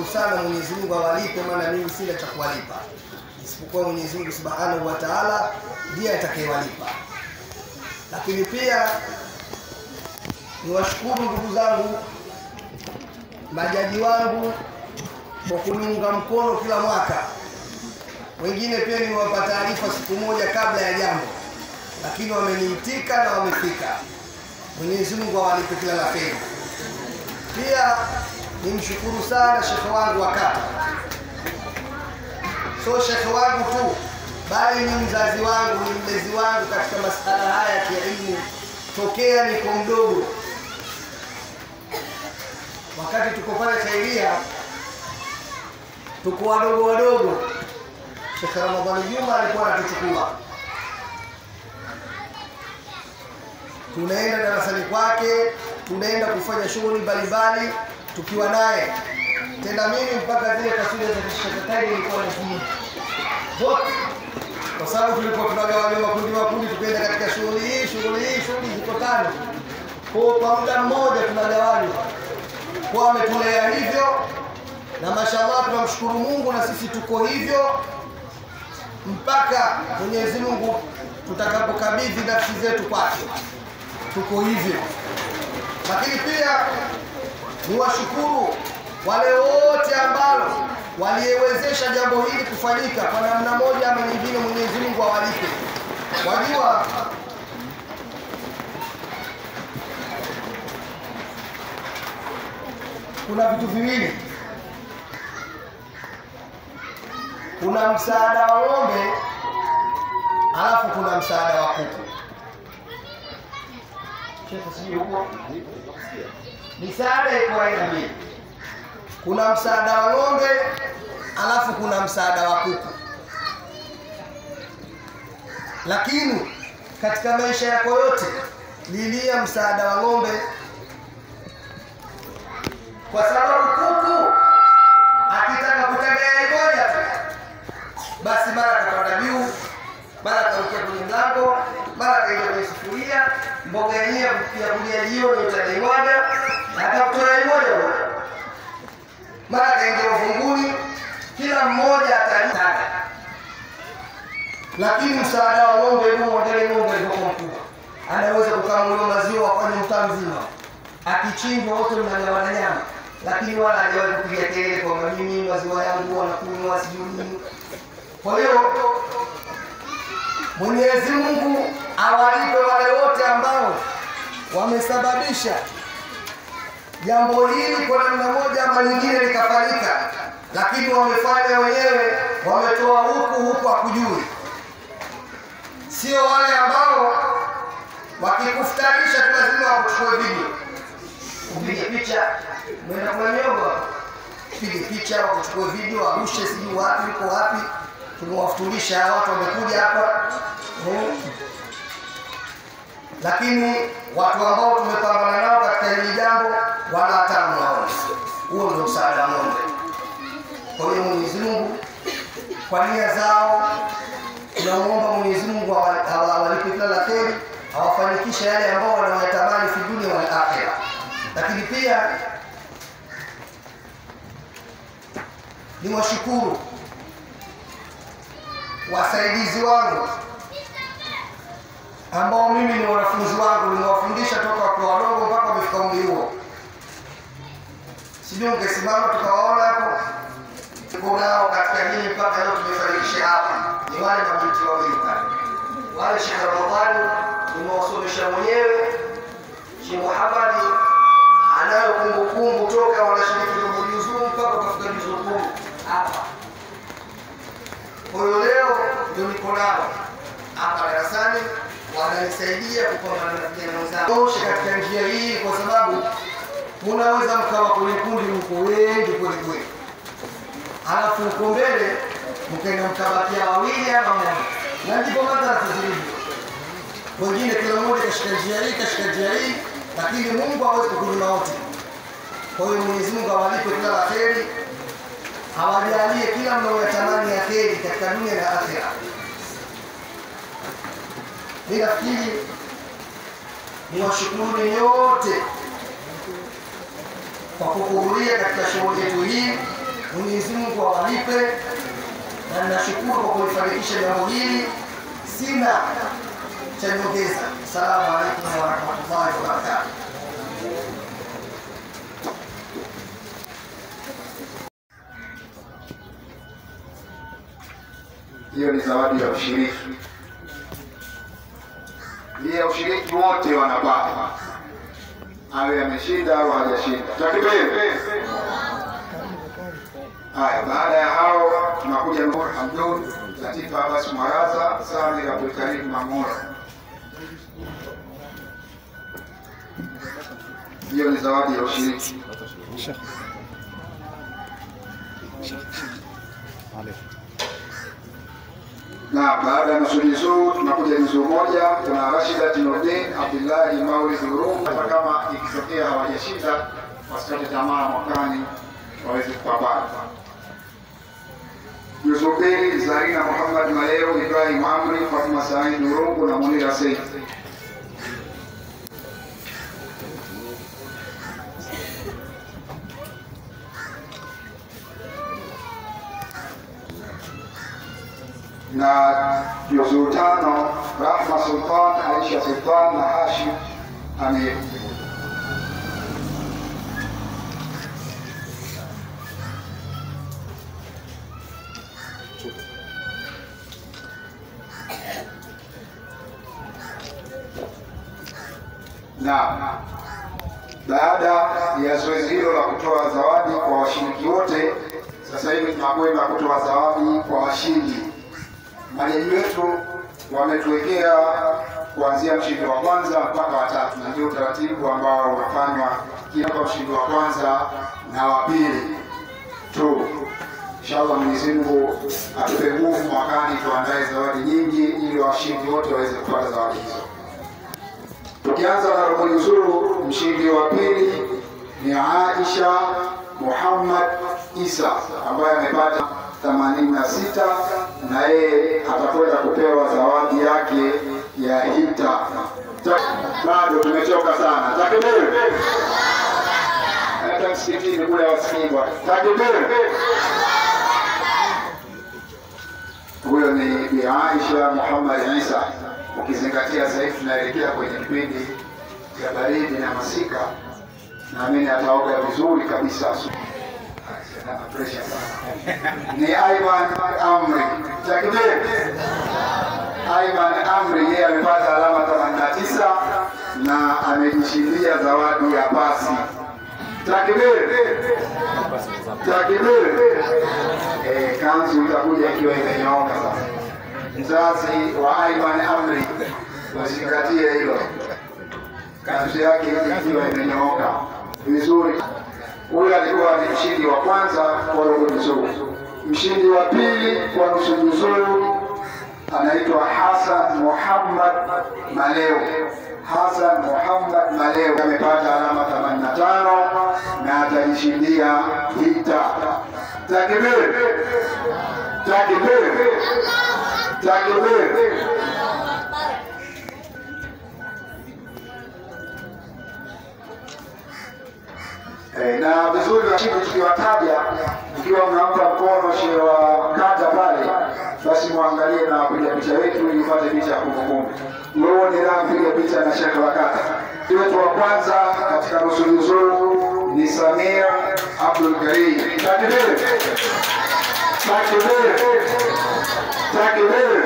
niwashukuru sana Mwenyezi Mungu awalipe, maana mimi sina cha kuwalipa. Isipokuwa Mwenyezi Mungu Subhanahu wa Ta'ala ndiye atakayewalipa. Lakini pia niwashukuru ndugu zangu majaji wangu kwa kuniunga mkono kila mwaka. Wengine pia niwapa taarifa siku moja kabla ya jambo, lakini wameniitika na wamefika. Mwenyezi Mungu awalipe kila la kheri. Pia nimshukuru sana shekhe wangu wa kata. So shekhe wangu tu, bali ni mzazi wangu, ni mlezi wangu katika masala haya ya kielimu tokea niko mdogo. Wakati tuko pale Khairia, tuko wadogo, Sheikh Ramadhani Juma alikuwa anatuchukua. Tunaenda darasani kwake, tunaenda kufanya shughuli mbalimbali tukiwa naye. Tena mimi mpaka zile kasida za kishakatari nilikuwa nazimu zote, kwa sababu tulikuwa tunagawanywa makundi, tukaenda katika shughuli ziko 5. Kwa muda mmoja tunagawanywa. Kwa ametulea hivyo, na mashallah tunamshukuru Mungu, na sisi tuko hivyo mpaka Mwenyezi Mungu tutakapokabidhi nafsi zetu kwake. Tuko hivyo. Lakini pia niwashukuru wale wote ambao waliwezesha jambo hili kufanyika kwa namna moja ama nyingine. Mwenyezi Mungu awalipe. Wajua kuna vitu viwili. Kuna msaada wa ng'ombe, alafu kuna msaada wa kuku. Misaada iko aina mbili. Kuna msaada wa ng'ombe, alafu kuna msaada wa kuku. Lakini katika maisha yako yote lilia msaada wa ng'ombe, kwa sababu kuku akitaka kutaga yai moja tu, basi mara atapanda juu, mara atarukia kwenye mlango, mara ataingia kwenye sufuria, mboga yenyewe kupikia jioni utadai moja, atakutoa yai moja, mara ataingia ufunguni, kila mmoja atalitaga. Lakini msaada wa ng'ombe, hebu mwangalie ng'ombe ndio mkubwa, anaweza kukamua maziwa kwa mtaa mzima, akichinjwa wote mnagawana nyama, lakini wala hajawahi kupiga kelele kwamba mimi maziwa yangu wanakunywa sijui nini. Kwa hiyo Mwenyezi Mungu awalipe wale wote ambao wamesababisha jambo hili kwa namna moja ama nyingine likafanyika, lakini wamefanya wenyewe, wametoa huku hakujui. Sio wale ambao wakikufutarisha tu lazima wakuchukue video, upige picha, mwenda kwa nyogo, pige picha, wakuchukue video, arushe sijui wapi, uko wapi, tumewafutulisha watu wamekuja hapa. Lakini watu ambao tumepambana nao katika hili jambo wala hata mnaona. Huo ndio msaada wa ng'ombe. Kwa hiyo Mwenyezi Mungu kwa nia zao tunaomba Mwenyezi Mungu awalipe kila la kheri, awafanikishe yale ambao wanayatamani fi dunia wal akhirah. Lakini pia niwashukuru wasaidizi wangu ambao mimi ni wanafunzi wangu, nimewafundisha toka wakiwa wadogo mpaka wamefika umri huo. Sijui ungesimama tukawaona hapo, tuko nao katika hili mpaka leo tumefanikisha hapa. Ni wale mabinti wawili pale, wale Sheikh Ramadhani nimewasomesha mwenyewe, Sheikh Muhammad anayo kumbukumbu toka wanashiriki kwa juzuu mpaka kufika juzuu 10 hapa. Kwa hiyo leo ndio niko nao hapa darasani, wananisaidia kupambana na vijana wenzangu katika njia hii, kwa sababu unaweza mkawa kwenye kundi mko wengi kweli kweli, halafu uko mbele mkaenda mkabakia wawili ama mmoja, na ndipo madhara tazidi. Wengine kila mmoja kashika njia hii, lakini Mungu hawezi kukunyima wote. Kwa hiyo Mwenyezi Mungu awalipe kila la kheri, awajalie kila mnayotamani ya kheri katika dunia na akhera. Mimi nafikiri niwashukuru nyote kwa kuhudhuria katika shughuli yetu hii. Mwenyezi Mungu awalipe, na ninashukuru kwa kulifanikisha jambo hili. Sina cha nyongeza. Asalamu alaykum wa rahmatullahi wa barakatuh. Hiyo ni zawadi ya ushiriki. Hii ya ushiriki wote wanapata, awe ameshinda au hajashinda. Takbir. Haya, baada ya hao tunakuja Nur Hamdun, Latifa Abbas Mwaraza, Samir Abdul Karim Mamura. Hiyo ni zawadi ya ushiriki. Na baada ya nusu juzuu tunakuja juzuu moja. Kuna Rashida Tinodin Abdullahi Maulid Urum. Hata kama ikitokea hawajashinda, wasikate tamaa, mwakani waweze kupambana. Juzuu mbili, Zarina Muhammad Maleo, Ibrahim Amri, Fatuma Said Urungu na Munira Said. Na juzuu tano, Rahma Sultan, Aisha Sultan na Hashim Amir. Na baada ya zoezi hilo la kutoa zawadi kwa washiriki wote, sasa hivi tunakwenda kutoa zawadi kwa washindi. Majaji wetu wametuwekea kuanzia mshindi wa kwanza mpaka watatu, na ndio utaratibu ambao unafanywa kila kwa mshindi wa kwanza na wa pili tu. Inshallah Mwenyezi Mungu atupe nguvu mwakani, tuandae zawadi nyingi ili washindi wote waweze kupata zawadi hizo. Tukianza na robo nzuri, mshindi wa pili ni Aisha Muhammad Isa ambaye amepata 86, na yeye atakwenda kupewa zawadi yake ya hita. Bado tumechoka sana. Takbir. Hata msikitini kule wasikibwa. Takbir. Huyo ni Bi Aisha Muhammad Isa. Ukizingatia sasa hivi tunaelekea kwenye kipindi cha baridi na masika, naamini ataoga vizuri kabisa. Ni Aiman Amri. Takbir. Aiman Amri, yeye amepata alama 89 na amejishindia zawadi ya pasi. Takbir. Takbir. Kanzu itakuja ikiwa imenyooka sasa. Mzazi wa Aiman Amri, wazingatie hilo. Kanzu yake ikiwa imenyooka vizuri. Huyu alikuwa ni mshindi wa kwanza kwa robo juzuu. Mshindi wa pili kwa nusu juzuu anaitwa Hassan Muhammad Maleo. Hassan Muhammad Maleo amepata alama 85 na atajishindia hita. Takbir. Takbir. Takbir. Na vizuri washindi tukiwataja, ikiwa mnampa mkono shehe wa kata pale, basi muangalie na wapiga picha wetu ili upate picha ya kumbukumbu. Wewe ni raha kupiga picha na shehe wa kata. Wetu wa kwanza katika nusu juzuu ni Samir Abdul Karim. Takbir. Takbir. Takbir.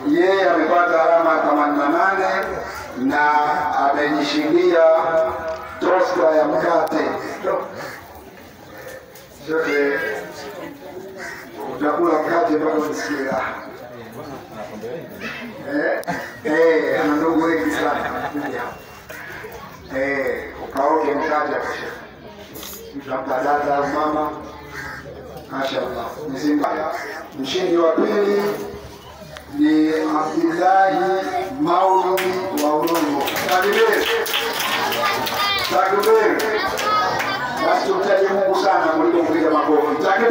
Yeye amepata alama 88 na amejishindia tosta ya mkate. Shehe, utakula mkate mpaka usikie raha. Ana ndugu wengi sana. Ukaoke mkate hapo shehe. Mtampa dada au mama. Mashaallah. Mshindi wa pili ni Abdullahi Maulid wa Urungu. Takbir. Takbir. Basi tumtaje Mungu sana kuliko kupiga makofi. Takbir.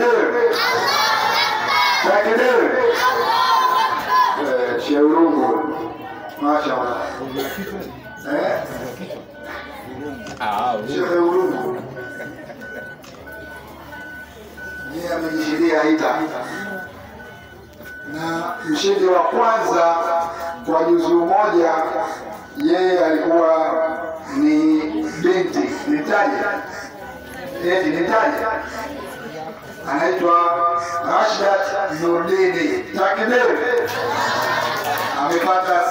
Takbir. Shehe Urungu. Mashaallah. Shehe Urungu. amejishindia hita, na mshindi wa kwanza kwa juzuu moja yeye alikuwa ni binti nitaje, anaitwa Rashdat Nurdini. Takbir! Amepata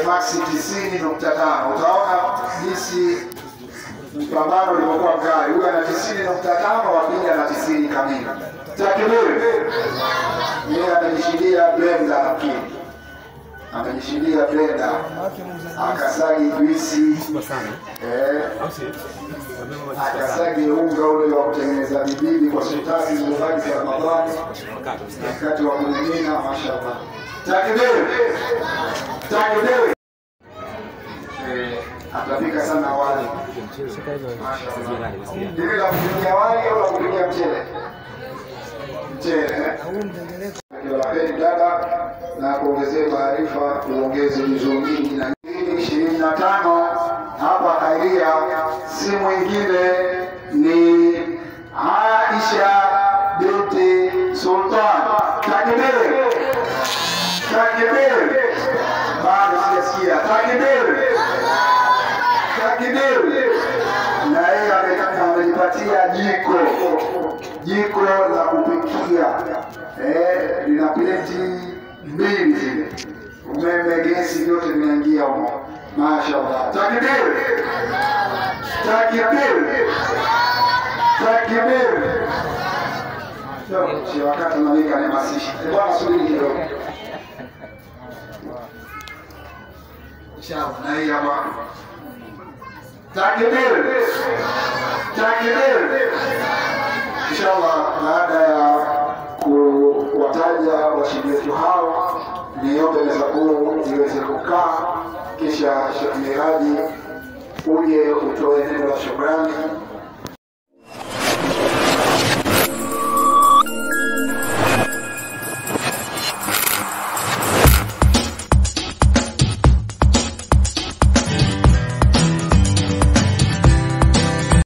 maksi 90.5. Utaona jinsi mpambano ulivyokuwa mkali. Huyu ana 90.5, wa pili ana 90 kamili. Takbir! Yeye amejishindia blender nafikiri. Amejishindia blender. Akasagi juisi. Akasagi unga ule wa kutengeneza bibibi kwa sultani zilizobaki za Ramadhani. Wakati wa kumimina, mashaallah. Takbir! Takbir! Atapika sana wali. Mashaallah. Hivi la kupikia wali au la kupikia mchele? Mchele. Kiwapeni dada na kuongezea maarifa, kuongeze juzuu nyingi na 25 hapa Khairia, si mwingine ni Aisha binti Sultan. Takbir! Takbir! Bado sijasikia. Takbir! Takbir! Na yeye amejipatia jiko la kupikia. Lina pleti mbili zile. Umeme, gesi, vyote vinaingia huko. Mashaallah. Takbir! Takbir! Takbir! Sio wakati tunalika ni masishi. Bwana subiri kidogo. Inshallah na hii hapa. Takbir! Takbir! Inshallah baada ya kuwataja washindi wetu hao, niombe meza kuu iweze kukaa, kisha Sheikh Miraji uje utoe neno la shukrani.